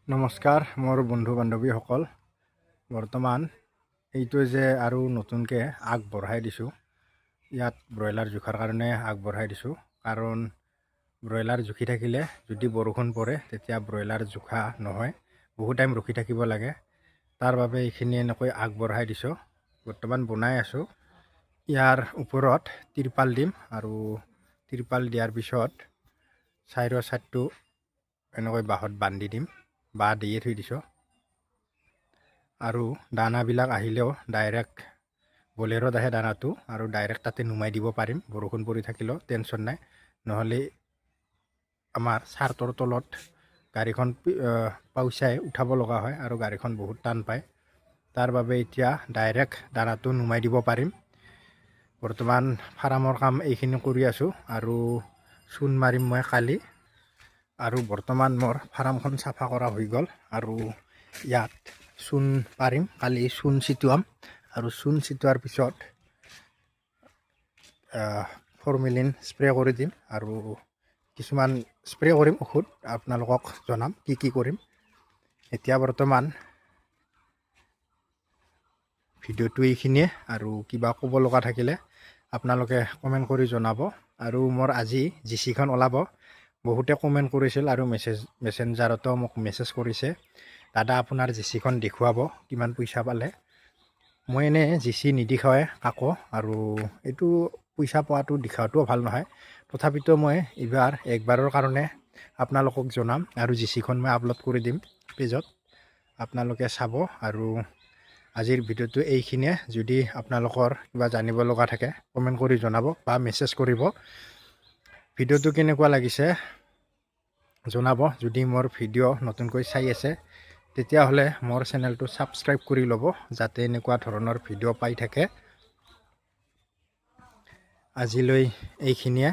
নমস্কাৰ মোৰ বন্ধু বান্ধৱীসকল। বৰ্তমান এইটো যে আৰু নতুনকৈ আগবঢ়াই দিছোঁ, ইয়াত ব্ৰইলাৰ জোখাৰ কাৰণে আগবঢ়াই দিছোঁ। কাৰণ ব্ৰইলাৰ জুখি থাকিলে যদি বৰষুণ পৰে তেতিয়া ব্ৰইলাৰ জোখা নহয়, বহুত টাইম ৰখি থাকিব লাগে। তাৰ বাবে এইখিনি এনেকৈ আগবঢ়াই দিছোঁ। বৰ্তমান বনাই আছোঁ। ইয়াৰ ওপৰত তিৰপাল দিম আৰু তিৰপাল দিয়াৰ পিছত চাইডৰ চাইডটো এনেকৈ বাঁহত বান্ধি দিম, বাঁহ দিয়ে থৈ দিছোঁ। আৰু দানাবিলাক আহিলেও ডাইৰেক্ট বলেৰত আহে দানাটো, আৰু ডাইৰেক্ট তাতে নুমাই দিব পাৰিম। বৰষুণ পৰি থাকিলেও টেনশ্যন নাই। নহ'লে আমাৰ চাৰ্টৰ তলত গাড়ীখন পাউচাই উঠাব লগা হয় আৰু গাড়ীখন বহুত টান পায়। তাৰ বাবে এতিয়া ডাইৰেক্ট দানাটো নুমাই দিব পাৰিম। বৰ্তমান ফাৰ্মৰ কাম এইখিনি কৰি আছোঁ আৰু চূণ মাৰিম মই কালি। আৰু বৰ্তমান মোৰ ফাৰ্মখন চাফা কৰা হৈ গ'ল আৰু ইয়াত চূণ পাৰিম, কালি চূণ ছিটিয়াম আৰু চূণ ছিটিওৱাৰ পিছত ফৰ্মেলিন স্প্ৰে কৰি দিম আৰু কিছুমান স্প্ৰে কৰিম ঔষধ, আপোনালোকক জনাম কি কৰিম। এতিয়া বৰ্তমান ভিডিঅ'টো এইখিনিয়ে, আৰু কিবা ক'ব লগা থাকিলে আপোনালোকে কমেণ্ট কৰি জনাব। আৰু মোৰ আজি জিচিখন ওলাব। বহুতে কমেণ্ট কৰিছিল আৰু মেছেঞ্জাৰতো মোক মেছেজ কৰিছে, দাদা আপোনাৰ জিচিখন দেখুৱাব, কিমান পইচা পালে। মই এনেই জিচি নিদেখাওঁৱে কাকো, আৰু এইটো পইচা পোৱাটো দেখাওঁটোও ভাল নহয়। তথাপিতো মই এইবাৰ একবাৰৰ কাৰণে আপোনালোকক জনাম আৰু জিচিখন মই আপলোড কৰি দিম পেজত, আপোনালোকে চাব। আৰু আজিৰ ভিডিঅ'টো এইখিনিয়ে। যদি আপোনালোকৰ কিবা জানিব লগা থাকে কমেণ্ট কৰি জনাব বা মেছেজ কৰিব। ভিডিঅ'টো কেনেকুৱা লাগিছে জনাব। যদি মোৰ ভিডিঅ' নতুনকৈ চাই আছে তেতিয়াহ'লে মোৰ চেনেলটো ছাবস্ক্ৰাইব কৰি ল'ব, যাতে এনেকুৱা ধৰণৰ ভিডিঅ' পাই থাকে। আজিলৈ এইখিনিয়ে।